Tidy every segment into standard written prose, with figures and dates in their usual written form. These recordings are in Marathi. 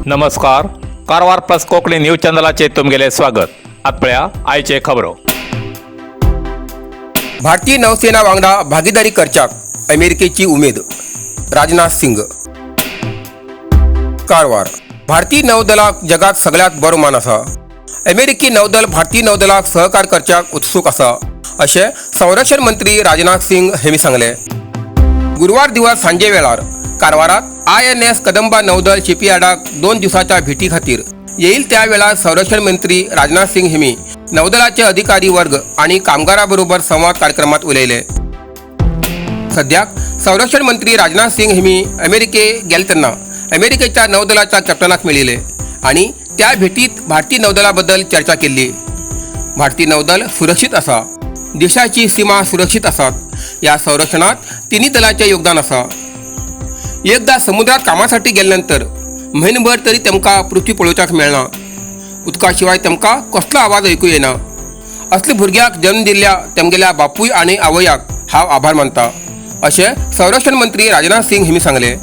नमस्कार. कारवार प्लस कोकणी न्यूज चॅनलाचे तुमगेले स्वागत. आतपळ्या आयचे खबरो. भारतीय नौसेना वांगडा भागीदारी करच्याक अमेरिकेची उमेद. राजनाथ सिंग. कारवार. भारतीय नौदलाक जगात सगळ्यात बरो मान आसा. अमेरिकी नौदल भारतीय नौदलाक सहकार करच्याक उत्सुक आसा अशें संरक्षण मंत्री राजनाथ सिंग हांणी सांगले. गुरुवार दिवस सांजे वेळार कारवारात INS कदंबा नौदल शिपयार्डाक 2 दिवसाच्या भेटी खातीर येईल त्या वेळार संरक्षण मंत्री राजनाथ सिंग हांणी नौदलाचे अधिकारी वर्ग आणि कामगारांबरोबर संवाद कार्यक्रमात उलयले. सद्याक संरक्षण मंत्री राजनाथ सिंग हांणी अमेरिकेक गेले तेन्ना अमेरिकेच्या नौदलाच्या कॅप्टनाक मेळिले आणि त्या भेटीत भारतीय नौदलाबद्दल चर्चा केली. भारतीय नौदल सुरक्षीत आसा. देशाची सीमा सुरक्षीत आसात. या संरक्षणात तिन्ही दलांचे योगदान आसा. एकदा समुद्रात कामासाठी गेल्यानंतर म्हयनभर तरी तेमकां पृथ्वी पळोवच्याक मेळना. उदका शिवाय तेमकां कसलो आवाज ऐकू येना. असल्या भुरग्याक जन्म दिल्ल्या तेमगेल्या बापूय आनी आवयाक हांव आभार मानता अशें संरक्षण मंत्री राजनाथ सिंग हांणी सांगले.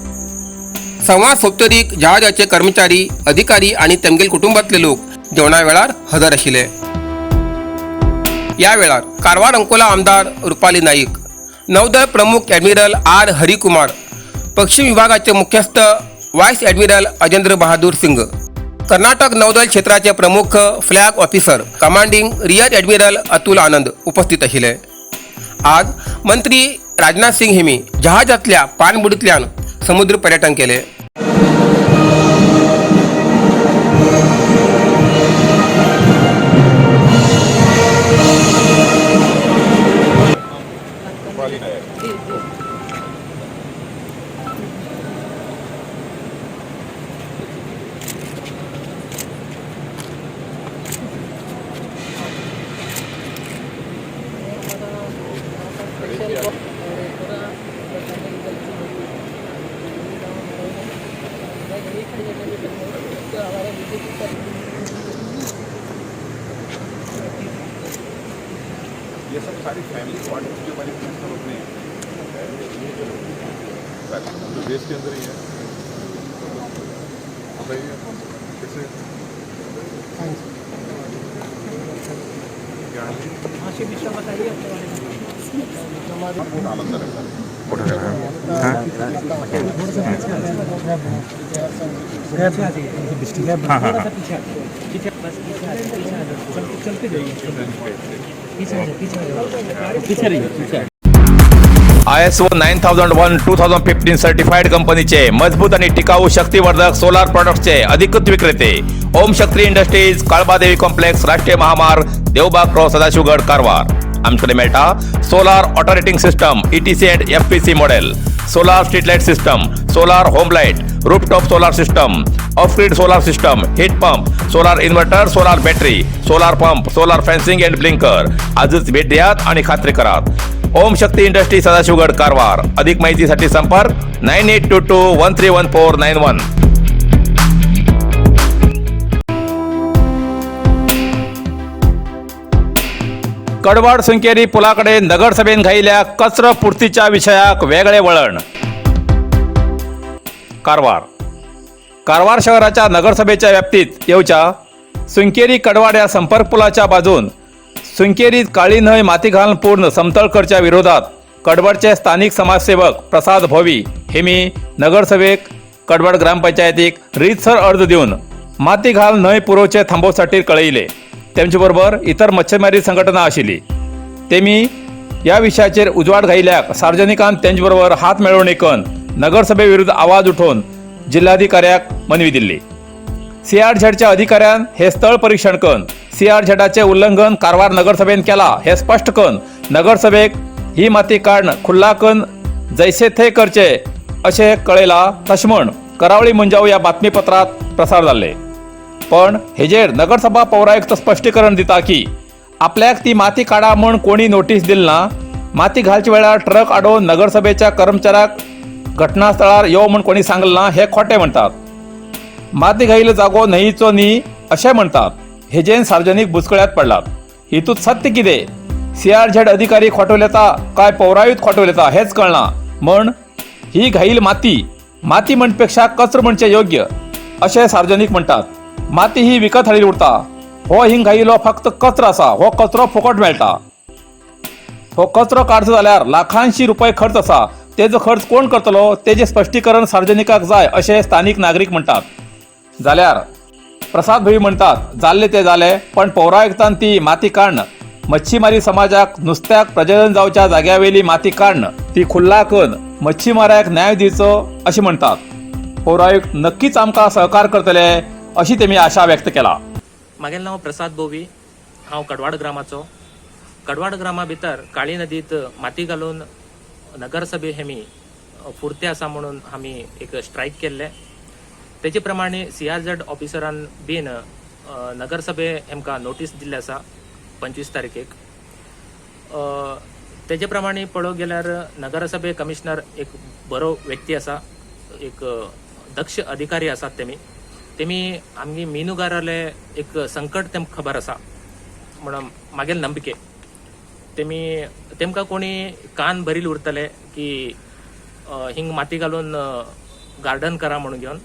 संवाद सोंपतरीक जहाजाचे कर्मचारी, अधिकारी आणि तेमगेल कुटुंबातले लोक जेवणा वेळार हजर आशिल्ले. या वेळार कारवार अंकोला आमदार रुपाली नाईक, नौदल प्रमुख ॲडमिरल R. हरिकुमार, पश्चिम विभागाचे मुख्यस्थ व्हाईस ॲडमिरल अजेंद्र बहादूर सिंग, कर्नाटक नौदल क्षेत्राचे प्रमुख flag officer commanding rear admiral Atul Anand उपस्थित आशिल्ले. आज मंत्री राजनाथ सिंग हांणी जहाजातल्या पाणबुडींतल्यान समुद्र पर्यटन केले. ये सब सारी फैमिली क्वार्टर्स जो हमारी सब अपने जो देश के अंदर ही है. बताइए कैसे क्या बताइए बहुत आनंद रहता है. ISO 9001-2015 सर्टिफाईड कंपनीचे मजबूत आणि टिकाऊ शक्तिवर्धक सोलार प्रोडक्ट्सचे अधिकृत विक्रेते ओम शक्ती इंडस्ट्रीज, काळबादेवी कॉम्प्लेक्स, राष्ट्रीय महामार्ग, देवबाग क्रॉस, सदाशिवगड, कारवार. आमच्याकडे मेळटा solar water heating system ETC and FPC model, solar street light system, solar home light, rooftop solar system, off grid solar system, heat pump, solar inverter, solar battery, solar pump, solar fencing and blinker. आजच भेट द्यात आणि खात्री करात. ओम शक्ती इंडस्ट्री, सदाशिवगड, कारवार. अधिक माहितीसाठी संपर्क 9822131491. कडवड सुंकेरी पुलाकडे नगरसभेन घाईल्या कचरो पूर्तीच्या विषयाक वेगळे वळण. कारवार. कारवार शहराच्या नगरसभेच्या व्याप्तीत येवच्या सुंकेरी कडवाड या संपर्क पुलाच्या बाजून सुंकेरीत काळी न्हंय माती घालून पूर्ण समतळ करच्या विरोधात कडवडचे स्थानिक समाजसेवक प्रसाद भोवी हेमी नगरसभेक कडवड ग्रामपंचायतीक रीतसर अर्ज दिवन माती घाल न्हंय पुरोवचे थांबोवसाठी कळयले. तेमचे बरोबर इतर मच्छीमारी संघटना आशिल्ली. तेमी या विशयाचेर उजवाड घायल्याक सार्वजनिकान तेंचे बरोबर हात मेळोवन करून नगरसभे विरुद्ध आवाज उठोवन जिल्हाधिकाऱ्याक मनवी दिल्ली. CRZच्या अधिकाऱ्यान हे स्थळ परीक्षण करून CRZचे उल्लंघन कारवार नगरसभेन केला हे स्पष्ट करून नगरसभेक ही माती काढण खुल्ला करून जैसे थे करचे असे कळयला तशें म्हण करावळी मुंजाव या बातमीपत्रात प्रसार जाल्ले. पण हेजेर नगरसभा पौरायुक्त स्पष्टीकरण दिता की आपल्याक ती माती काडा म्हूण कोणी नोटीस दिली ना. माती घालचे वेळार ट्रक आडोवन नगरसभेच्या कर्मचाऱ्याक घटनास्थळार येव म्हूण कोणी सांगलें ना हे खोटे म्हणटात. माती घायलो जागो न्हंयचो न्ही अशें म्हणटात. हेजेन सार्वजनिक बुचकळ्यात पडलात. हितूंत सत्य कितें? CRZ अधिकारी खोटवलेता काय पौरायुक्त खोटवलेता हेच कळना. म्हण ही घाईल माती म्हणपेक्षा कचरो म्हणचे योग्य. असे सार्वजनिक म्हणतात. माती ही विकत हाडीली उरता. हो हिंग घाईलो फक्त कचरो आसा. हो कचरो फुकट मेळटा. हो कचरो काडचो जाल्यार लाखांशी रुपये खर्च आसा. तेजो खर्च कोण करतलो तेजे स्पश्टीकरण सार्वजनिकाक जाय असे स्थानिक नागरिक म्हणतात. जाल्यार प्रसाद भई म्हणतात जाल्ले ते जाले, पण पौरायुक्तान ती माती काडन मच्छीमारी समाजाक नुस्त्याक प्रजनन जावच्या जाग्यावेली माती काडन ती खुल्ला करून मच्छीमाराक न्याय दिवचो अशी म्हणतात. पौरायुक्त नक्कीच आमकां सहकार करतले अशी तेमी आशा व्यक्त केला. म्हागेलें नांव प्रसाद बोवी. हांव कडवाड ग्रामाचो. कडवाड ग्रामा भितर काळी नदीत माती घालून नगरसभे हेमी फुरते आसा म्हणून आमी एक स्ट्रायक केल्ले. तेजे प्रमाणे CRZ ऑफिसरान बीन नगरसभे हेमकां नोटीस दिल्ली आसा 25 तारखेक. तेजे प्रमाणे पळोवंक गेल्यार नगरसभे कमिशनर एक बरो व्यक्ती आसा, एक दक्ष अधिकारी आसात तेमी आमगे मिनुगाराले एक संकट तेमकां खबर आसा म्हणून म्हागेले नंबिके. तेमकां कोणी कान भरील उरतले की हिंग माती घालून गार्डन करा म्हणून घेवन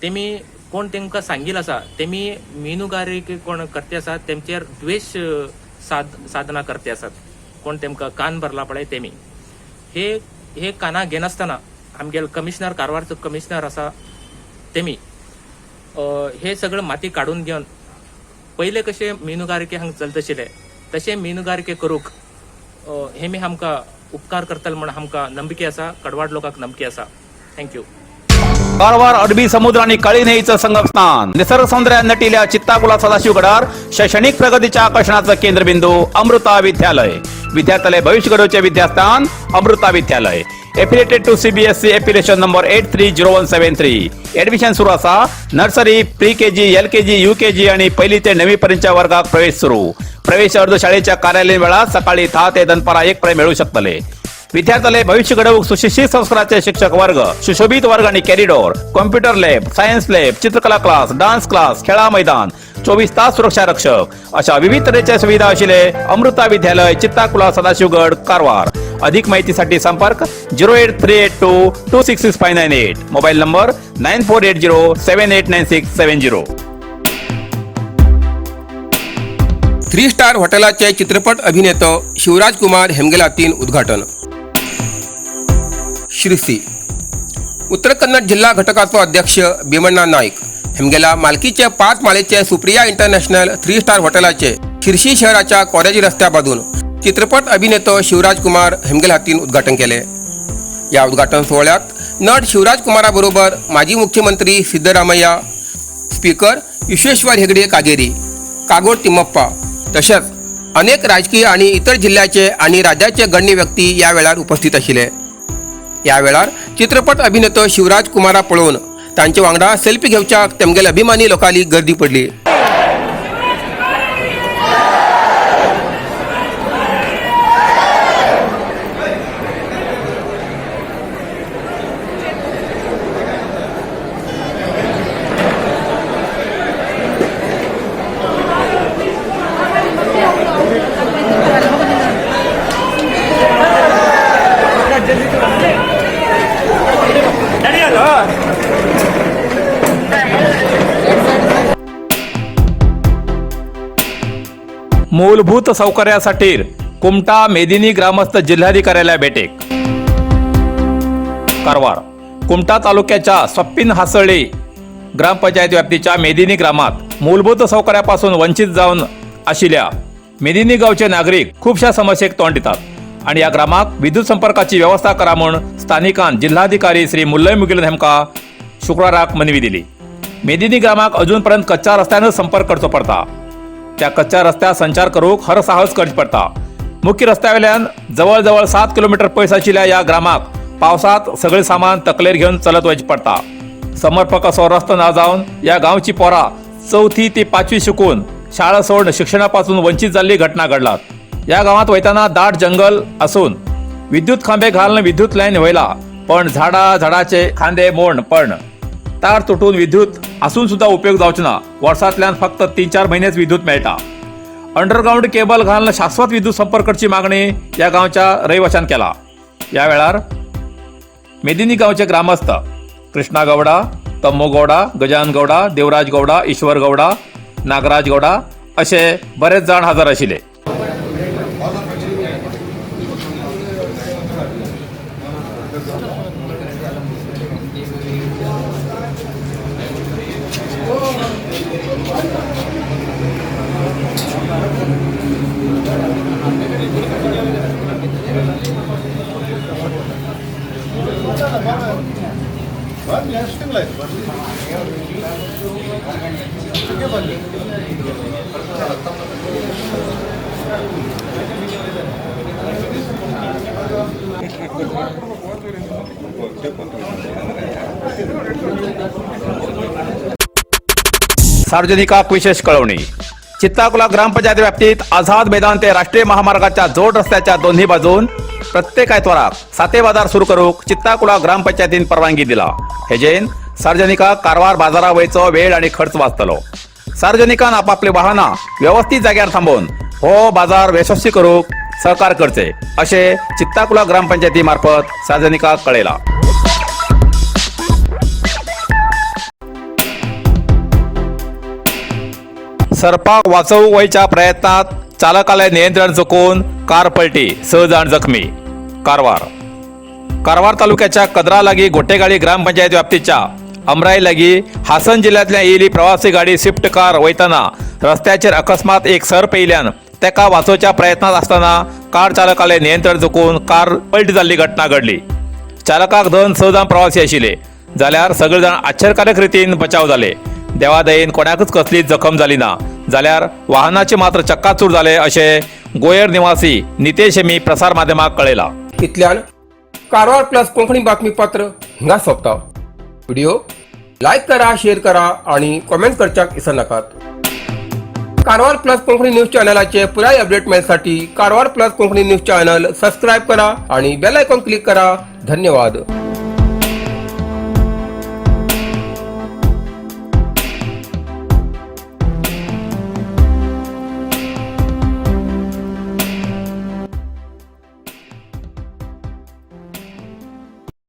तेमी कोण तेमकां सांगिल्लें आसा तेमी मिनुगारीक कोण करते आसात तेमचेर द्वेष साधना करते आसात. कोण तेमकां कान भरला पळय तेमी हे काना घेनासतना आमगेलो कमिशनर कारवारचो कमिशनर आसा तेमी हे सगळं माती काडून घेवन पयले कशे मिनुगारिके हांगा चलतशिल्ले तशें मिनुगारिके करूंक हेमी आमकां उपकार करतले म्हण आमकां नंबिके आसा. कडवाड लोकांक नंबिके आसा. थँक्यू. कारवार अरबी समुद्र आणि काळी न्हंयेचं संगम स्नान, निसर्ग सौंदर्यान नटिल्या चित्ताकुला सदाशिवगडार शैक्षणिक प्रगतीच्या आकर्षणाचं केंद्रबिंदू अमृता विद्यालय. विद्यार्थ्यालय भविष्य घडोवचे विद्यास्थान Amrita Vidyalaya. Affiliated to CBSE application number 830173. Admission सुरू आसा. Nursery, pre KG, LKG, UKG आणि पहिली ते 9वी पर्यंतच्या वर्गाक प्रवेश सुरू. प्रवेश अर्ज शाळेच्या कार्यालयीन वेळात सकाळी 10 ते दनपारा 1 पर्यंत मिळू शकतले. विद्यार्थ्यालय भविष्य घडवूक सुशिक्षित संस्काराचे शिक्षक वर्ग, सुशोभित वर्ग आणि corridor, computer lab, science lab, चित्रकला क्लास, डान्स क्लास, खेळा मैदान, 24 तास सुरक्षा रक्षक अशा विविध तरेच्या सुविधा आशिल्ले अमृता विद्यालय, चित्ताकुला, सदाशिवगड, कारवार. अधिक माहितीसाठी संपर्क 08382266598. Mobile number 9480789670. 3 स्टार हॉटेलाचे चित्रपट अभिनेतो शिवराज कुमार हेमगेल हातीन उद्घाटन. शिरसी उत्तर कन्नड जिल्हा घटकाचो अध्यक्ष भीमण्णा नाईक हेमगेला मालकीचे 5 माळेचे सुप्रिया इंटरनॅशनल 3 स्टार हॉटेलाचे शिरसी शहराच्या कोरेजी रस्त्या बाजून चित्रपट अभिनेतो शिवराज कुमार हेमगेल हातीन उद्घाटन केले. या उद्घाटन सोहळ्यात नट शिवराज कुमारा बरोबर माजी मुख्यमंत्री सिद्धरामय्या, स्पीकर विश्वेश्वर हेगडे कागेरी, कागोड तिम्मप्पा तसेच अनेक राजकीय आणि इतर जिल्ह्याचे आणि राज्याचे गण्य व्यक्ती या वेळार उपस्थित आशिल्ले. या वेळार चित्रपट अभिनेतो शिवराज कुमारा पळोवन तांचे वांगडा सेल्फी घेवच्याक तेमगेले अभिमानी लोकांनी गर्दी पडली. मूलभूत सौकर्यासाठी कुमटा मेदिनी ग्रामस्थ जिल्हाधिकाऱ्याला भेटेक. कारवार कुमटा तालुक्याच्या स्वप्पिन हासळी ग्रामपंचायत व्याप्तीच्या मेदिनी ग्रामात मूलभूत सौकर्यापासून वंचित जाऊन आशिल्ल्या मेदिनी गावचे नागरिक खूपशा समस्येक तोंड दितात आणि या ग्रामाक विद्युत संपर्काची व्यवस्था करा म्हणून स्थानिकान जिल्हाधिकारी श्री मुल्लय मुगिलन हेमका शुक्राराक मनवी दिली. मेदिनी ग्रामाक अजूनपर्यंत कच्च्या रस्त्यानच संपर्क करचो पडटा. त्या कच्च्या रस्त्यात संचार करूक हर साहस करचे पडटा. मुख्य रस्त्यावेल्यान जवळ 7 किलोमीटर पयस आशिल्ल्या या ग्रामाक पावसात सगळे सामान तकलेर घेऊन चलत वचचे पडटा. समर्पक असो रस्तो ना जावन या गांवची पोरां 4थी ते 5वी शिकून शाळा सोडून शिक्षणापासून वंचित जाल्ली घटना घडलात. या गावात वयताना दाट जंगल असून विद्युत खांबे घालून विद्युत लाईन वयला, पण झाडाचे खांदे मोड पण तार तुटून विद्युत असून सुद्धा उपयोग जावचो ना. वर्सांतल्यान फक्त 3-4 महिनेच विद्युत मेळटा. अंडरग्राउंड केबल घालून शाश्वत विद्युत संपर्क करची मागणी या गावच्या रहिवाशान केला. या वेळार मेदिनी गावचे ग्रामस्थ कृष्णा गौडा, तम्मू गौडा, गजानन गौडा, देवराज गौडा, ईश्वर गौडा, नागराज गौडा असे बरेच जाण हजर आशिल्ले. सार्वजनिकाक विशेष कळवणी. चित्ताकुला ग्रामपंचायत व्याप्तीत आझाद मैदान ते राष्ट्रीय महामार्गाच्या जोड रस्त्याच्या दोन्ही बाजून प्रत्येक आयतवाराक साते बाजार सुरू करूक चित्ताकुला ग्रामपंचायतीन परवानगी दिला. हेजेन सार्वजनिकाक कारवार बाजारा वयचो वेळ आणि खर्च वाचतलो. सार्वजनिकान आपापली वाहनां व्यवस्थित जाग्यार थांबोवन हो बाजार यशस्वी करूक सहकार करचे असे चित्ताकुला ग्रामपंचायती मार्फत सार्वजनिकाक कळयला. सरपाक वाचवूक वयच्या प्रयत्नात चालकाले नियंत्रण चुकून कार पलटी, 6 जाण जखमी. कारवार तालुक्याच्या कदरा लागीं गोटेगाडी ग्रामपंचायत व्याप्तीच्या अमराई लागीं हासन जिल्ल्यांतल्यान येयली प्रवासी गाडी स्विफ्ट कार वयतना रस्त्याचेर अकस्मात एक सर पेयिल्ल्यान तेका वाचोवच्या प्रयत्नात आसतना कार चालकाले नियंत्रण चुकून कार पलटी जाल्ली घटना घडली. चालकाक धन 6 जाण प्रवासी आशिल्ले जाल्यार सगळे जाण आश्चर्यकारक रितीन बचाव जाले. देवादयेन कोणाकच कसलीच जखम जाली ना जाल्यार वाहनाचे मात्र चक्काचूर जाले अशे गोयर निवासी नितेश हेमी प्रसार माध्यमाक कळयला. इतल्यान कारवार प्लस कोंकणी बातमीपत्र हिंगा सोंपता. व्हिडिओ लाईक करा, शेअर करा आणि कमेंट करच्याक विसर नाकात. कारवार प्लस कोंकणी न्यूज चॅनलाचे पुराय अपडेट मेळसाठी Karwar plus Konkani news channel subscribe करा आणि बेल आयकॉन क्लिक करा. धन्यवाद.